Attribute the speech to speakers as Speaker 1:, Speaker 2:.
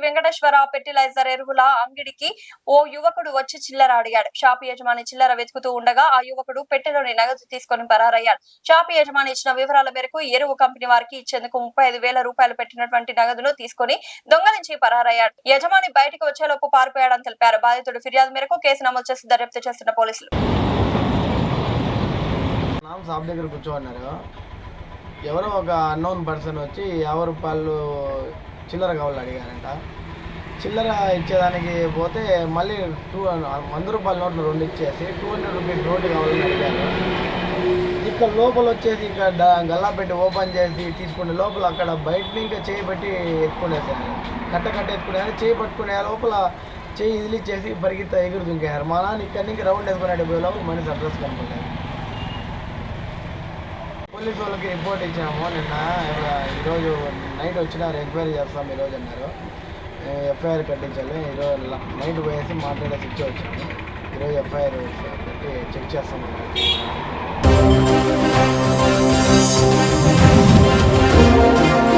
Speaker 1: Venkateswara fertiliser ఎరువుల అంగడికి ఓ యువకుడు వచ్చి చిల్లర అడిగాడు. షాపు యజమాని చిల్లర వెతుకుతూ ఉండగా ఆ యువకుడు పెట్టెలోని నగదు తీసుకొని పరారయ్యాడు. షాపు యజమాని ఇచ్చిన వివరాల మేరకు ఎరువు కంపెనీ వారికి ఇచ్చేందుకు 35,000 రూపాయలు పెట్టినటువంటి నగదును తీసుకుని దొంగలించి పరారయ్యాడు. యజమాని బయటికి వచ్చేలోపు పారిపోయాడని తెలిపారు. బాధితుడు ఫిర్యాదు మేరకు కేసు నమోదు చేసి దర్యాప్తు చేస్తున్న పోలీసులు
Speaker 2: షాప్ దగ్గర కూర్చోన్నారు. ఎవరో ఒక అన్నోన్ పర్సన్ వచ్చి 50 రూపాయలు చిల్లర కావాలి అడిగారంట. చిల్లర ఇచ్చేదానికి పోతే మళ్ళీ 100 రూపాయల నోట్లు 2 ఇచ్చేసి 200 రూపీస్ నోటు కావాలని అడిగారు. ఇక్కడ లోపల వచ్చేసి ఇక్కడ గల్లా పెట్టి ఓపెన్ చేసి తీసుకునే లోపల అక్కడ బయట ఇంకా చేయి పెట్టి ఎత్తుకునేసారు. కట్ట ఎత్తుకునేయారు. చేయి పట్టుకునే లోపల చేయి ఇదిలిచ్చేసి ఎగురు దుంకారు. మా నాన్న ఇక్కడి నుంచి రౌండ్ వేసుకునే పోయే లోపల మనిషి అడ్రస్ కనుక్కుంటారు. పోలీసు వాళ్ళకి రిపోర్ట్ ఇచ్చాము. నిన్న ఈరోజు నైట్ వచ్చినారు, ఎంక్వైరీ చేస్తాం ఈరోజు అన్నారు. ఎఫ్ఐఆర్ కట్టించాలి. ఈరోజు నైట్ పోయేసి మాట్లాడేసి ఇచ్చి వచ్చాము. ఈరోజు ఎఫ్ఐఆర్ పెట్టి చెక్ చేస్తాం.